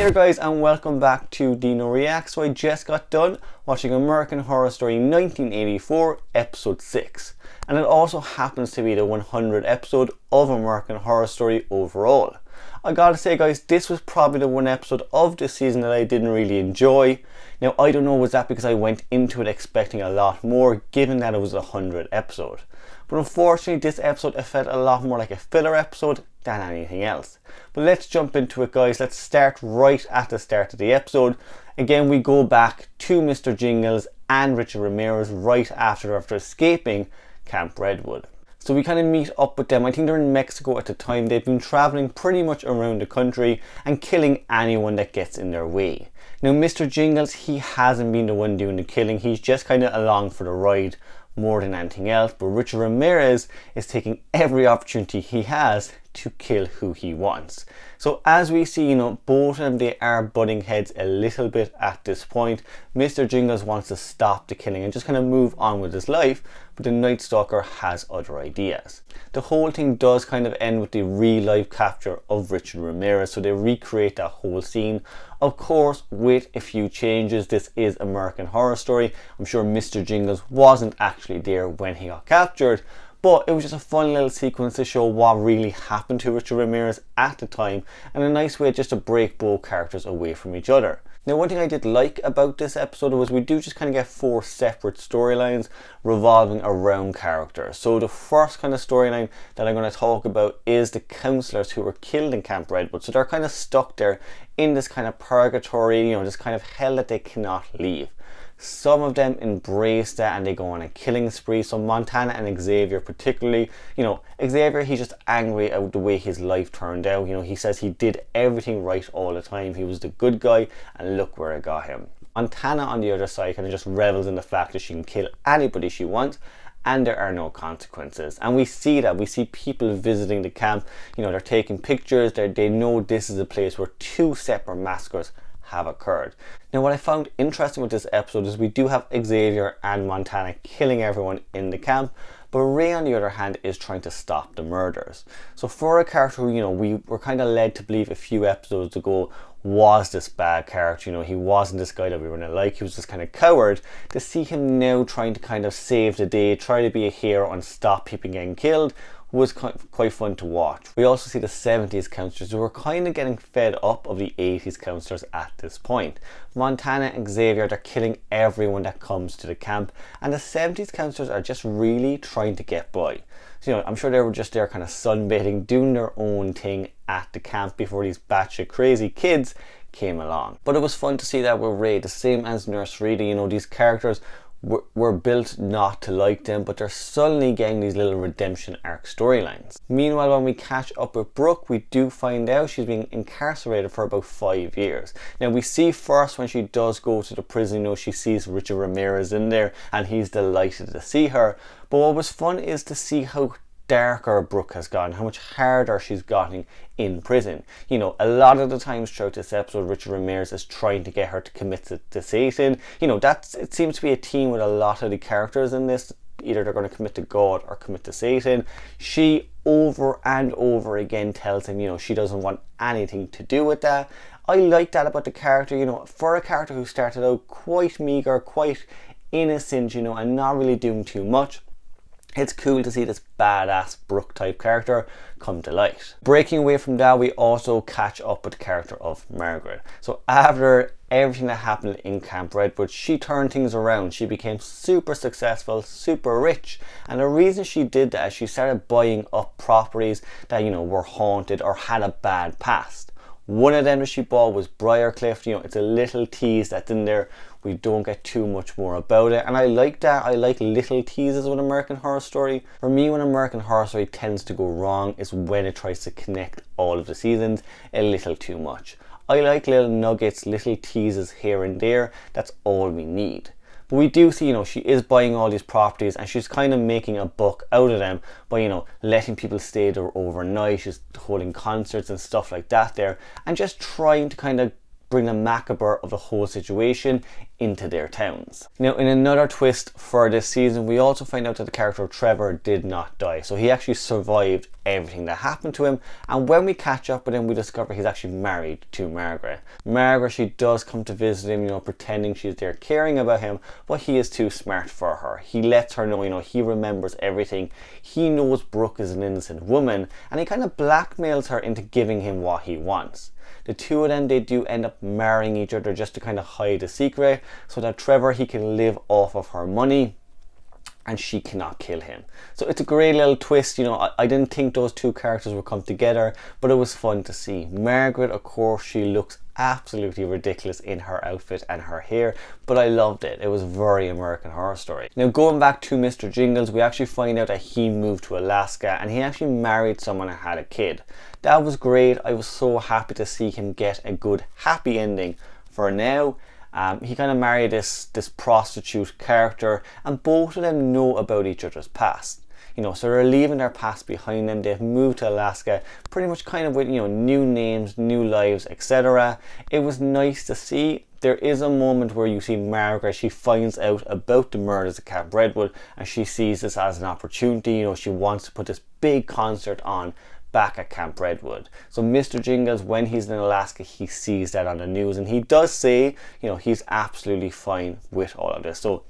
there guys, and welcome back to Dino Reacts. So I just got done watching American Horror Story 1984 episode 6, and it also happens to be the 100th episode of American Horror Story overall. I gotta say guys, this was probably the one episode of this season that I didn't really enjoy. Now I don't know, was that because I went into it expecting a lot more given that it was a 100th episode. But unfortunately this episode it felt a lot more like a filler episode than anything else. But let's jump into it guys. Let's start right at the start of the episode. Again, we go back to Mr. Jingles and Richard Ramirez right after escaping Camp Redwood. So we kind of meet up with them. I think they're in Mexico at the time. They've been traveling pretty much around the country and killing anyone that gets in their way. Now Mr. Jingles, he hasn't been the one doing the killing. He's just kind of along for the ride more than anything else. But Richard Ramirez is taking every opportunity he has to kill who he wants. So as we see, both of them, they are butting heads a little bit at this point. Mr. Jingles wants to stop the killing and just kind of move on with his life, but the Night Stalker has other ideas. The whole thing does kind of end with the real life capture of Richard Ramirez, so they recreate that whole scene, of course with a few changes. This is American Horror Story. I'm sure Mr. Jingles wasn't actually there when he got captured, but it was just a fun little sequence to show what really happened to Richard Ramirez at the time, and a nice way just to break both characters away from each other. Now one thing I did like about this episode was we do just kind of get 4 separate storylines revolving around characters. So the first kind of storyline that I'm going to talk about is the counselors who were killed in Camp Redwood. So they're kind of stuck there in this kind of purgatory, this kind of hell that they cannot leave. Some of them embrace that and they go on a killing spree. So Montana and Xavier particularly, Xavier, he's just angry at the way his life turned out. He says he did everything right all the time. He was the good guy and look where it got him. Montana on the other side kind of just revels in the fact that she can kill anybody she wants and there are no consequences. And we see that. We see people visiting the camp. They're taking pictures. They know this is a place where 2 separate massacres have occurred. Now what I found interesting with this episode is we do have Xavier and Montana killing everyone in the camp, but Ray on the other hand is trying to stop the murders. So for a character who we were kind of led to believe a few episodes ago was this bad character, he wasn't this guy that we were gonna like, he was this kind of coward, to see him now trying to kind of save the day, try to be a hero and stop people getting killed was quite fun to watch. We also see the 70s counselors who were kind of getting fed up of the 80s counselors at this point. Montana and Xavier, they're killing everyone that comes to the camp, and the 70s counselors are just really trying to get by. So, I'm sure they were just there kind of sunbathing, doing their own thing at the camp before these batshit crazy kids came along. But it was fun to see that with Ray, the same as Nurse Rita, these characters were built not to like them, but they're suddenly getting these little redemption arc storylines. Meanwhile, when we catch up with Brooke, we do find out she's being incarcerated for about 5 years. Now we see first when she does go to the prison, she sees Richard Ramirez in there and he's delighted to see her. But what was fun is to see how darker Brooke has gotten, how much harder she's gotten in prison. A lot of the times throughout this episode, Richard Ramirez is trying to get her to commit to Satan. It seems to be a theme with a lot of the characters in this. Either they're going to commit to God or commit to Satan. She over and over again tells him, she doesn't want anything to do with that. I like that about the character, for a character who started out quite meager, quite innocent, and not really doing too much. It's cool to see this badass Brooke type character come to light. Breaking away from that, we also catch up with the character of Margaret. So after everything that happened in Camp Redwood, she turned things around. She became super successful, super rich. And the reason she did that is she started buying up properties that, were haunted or had a bad past. One of them that she bought was Briarcliff. It's a little tease that's in there. We don't get too much more about it, and I like that. I like little teases with American Horror Story. For me, when American Horror Story tends to go wrong is when it tries to connect all of the seasons a little too much. I like little nuggets, little teases here and there. That's all we need. But we do see, she is buying all these properties and she's kind of making a buck out of them by, letting people stay there overnight. She's holding concerts and stuff like that there and just trying to kind of bring the macabre of the whole situation into their towns. Now, in another twist for this season, we also find out that the character of Trevor did not die. So he actually survived everything that happened to him, and when we catch up with him, we discover he's actually married to Margaret. Margaret, she does come to visit him, you know, pretending she's there, caring about him, but he is too smart for her. He lets her know, you know, he remembers everything. He knows Brooke is an innocent woman, and he kind of blackmails her into giving him what he wants. The two of them, they do end up marrying each other just to kind of hide a secret, so that Trevor, he can live off of her money and she cannot kill him. So it's a great little twist, you know. I didn't think those two characters would come together, but it was fun to see. Margaret, of course, she looks absolutely ridiculous in her outfit and her hair, but I loved it. It was very American Horror Story. Now, going back to Mr. Jingles, we actually find out that he moved to Alaska and he actually married someone and had a kid. That was great. I was so happy to see him get a good happy ending for now. He kind of married this prostitute character, and both of them know about each other's past. You know, so they're leaving their past behind them. They've moved to Alaska pretty much kind of with, you know, new names, new lives, etc. It was nice to see. There is a moment where you see Margaret, she finds out about the murders at Camp Redwood, and she sees this as an opportunity. You know, she wants to put this big concert on back at Camp Redwood. So Mr. Jingles, when he's in Alaska, he sees that on the news, and he does say, you know, he's absolutely fine with all of this. So,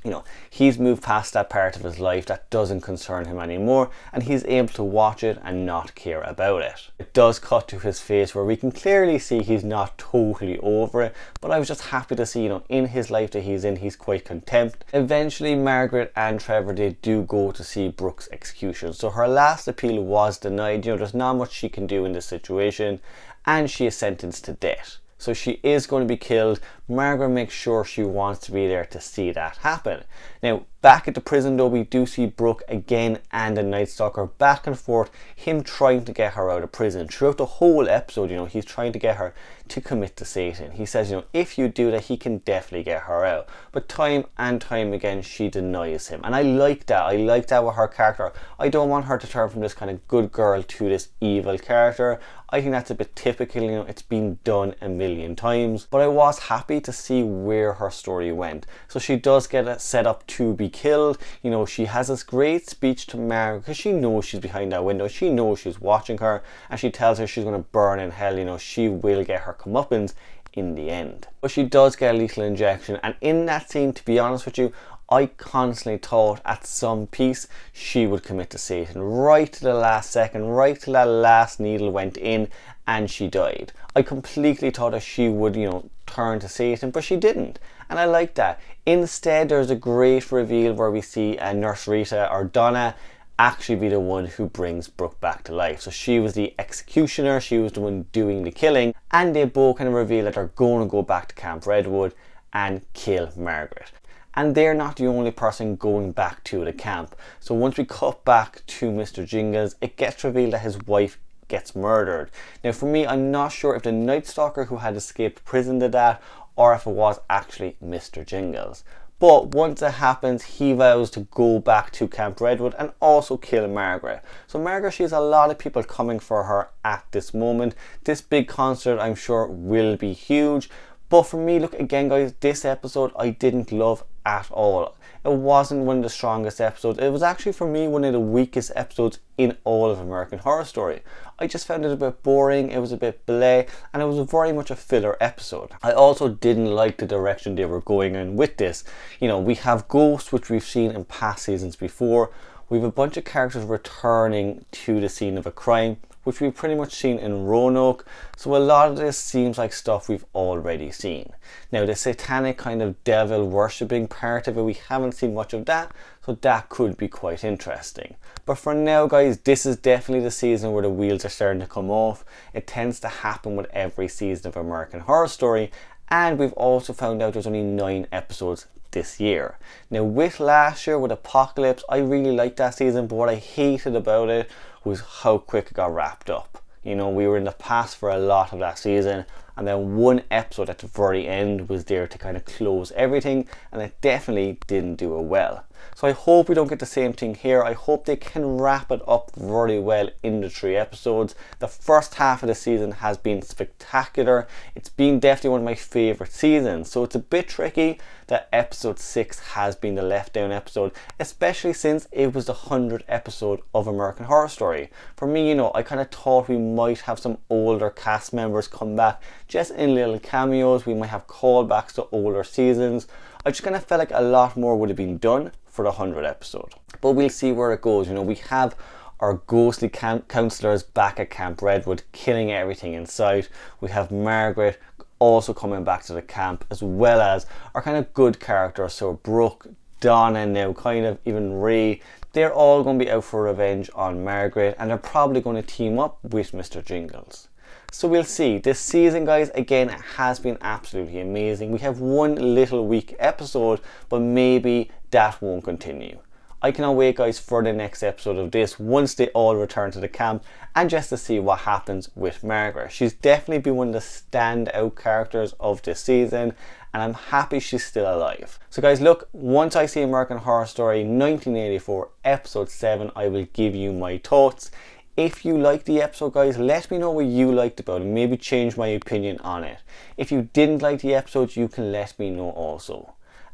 you know, he's moved past that part of his life that doesn't concern him anymore, and he's able to watch it and not care about it. It does cut to his face where we can clearly see he's not totally over it, but I was just happy to see, you know, in his life that he's in, he's quite content. Eventually, Margaret and Trevor, they do go to see Brooke's execution. So her last appeal was denied. You know, there's not much she can do in this situation, and she is sentenced to death. So she is going to be killed. Margaret makes sure she wants to be there to see that happen. Now, back at the prison though, we do see Brooke again and the Night Stalker back and forth, him trying to get her out of prison. Throughout the whole episode, you know, he's trying to get her to commit to Satan. He says, you know, if you do that, he can definitely get her out. But time and time again, she denies him. And I like that. I like that with her character. I don't want her to turn from this kind of good girl to this evil character. I think that's a bit typical, you know, it's been done a million times. But I was happy to see where her story went. So she does get set up to be killed. You know, she has this great speech to Margaret because she knows she's behind that window. She knows she's watching her, and she tells her she's going to burn in hell. You know, she will get her comeuppance in the end. But she does get a lethal injection, and in that scene, to be honest with you, I constantly thought at some piece she would commit to Satan, right to the last second, right till that last needle went in and she died. I completely thought that she would, you know, turn to Satan, but she didn't, and I like that. Instead, there's a great reveal where we see Nurse Rita, or Donna, actually be the one who brings Brooke back to life. So she was the executioner, she was the one doing the killing, and they both kind of reveal that they're going to go back to Camp Redwood and kill Margaret. And they're not the only person going back to the camp. So once we cut back to Mr. Jingles, it gets revealed that his wife gets murdered. Now for me, I'm not sure if the Night Stalker who had escaped prison did that, or if it was actually Mr. Jingles. But once it happens, he vows to go back to Camp Redwood and also kill Margaret. So Margaret, she has a lot of people coming for her at this moment. This big concert, I'm sure, will be huge. But for me, look, again guys, this episode I didn't love at all. It wasn't one of the strongest episodes. It was actually, for me, one of the weakest episodes in all of American Horror Story. I just found it a bit boring, it was a bit bleh, and it was very much a filler episode. I also didn't like the direction they were going in with this. You know, we have ghosts, which we've seen in past seasons before. We have a bunch of characters returning to the scene of a crime, which we've pretty much seen in Roanoke. So a lot of this seems like stuff we've already seen. Now the satanic kind of devil worshipping part of it, we haven't seen much of that, so that could be quite interesting. But for now guys, this is definitely the season where the wheels are starting to come off. It tends to happen with every season of American Horror Story, and we've also found out there's only 9 episodes this year. Now with last year, with Apocalypse, I really liked that season, but what I hated about it was how quick it got wrapped up. You know, we were in the past for a lot of that season, and then one episode at the very end was there to kind of close everything, and it definitely didn't do it well. So I hope we don't get the same thing here. I hope they can wrap it up very well in the 3 episodes. The first half of the season has been spectacular. It's been definitely one of my favourite seasons. So it's a bit tricky that episode 6 has been the let down episode, especially since it was the 100th episode of American Horror Story. For me, you know, I kind of thought we might have some older cast members come back just in little cameos. We might have callbacks to older seasons. I just kind of felt like a lot more would have been done for the 100th episode. But we'll see where it goes. You know, we have our ghostly counsellors back at Camp Redwood killing everything in sight. We have Margaret also coming back to the camp, as well as our kind of good characters. So Brooke, Donna, now kind of even Ray, they're all going to be out for revenge on Margaret, and they're probably going to team up with Mr. Jingles. So we'll see. This season, guys, again, it has been absolutely amazing. We have one little weak episode, but maybe that won't continue. I cannot wait, guys, for the next episode of this once they all return to the camp, and just to see what happens with Margaret. She's definitely been one of the standout characters of this season, and I'm happy she's still alive. So guys, look, once I see American Horror Story 1984 episode 7, I will give you my thoughts. If you liked the episode, guys, let me know what you liked about it. Maybe change my opinion on it. If you didn't like the episode, you can let me know also.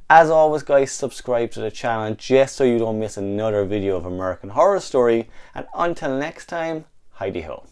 As always, guys, subscribe to the channel just so you don't miss another video of American Horror Story. And until next time, Heidi ho.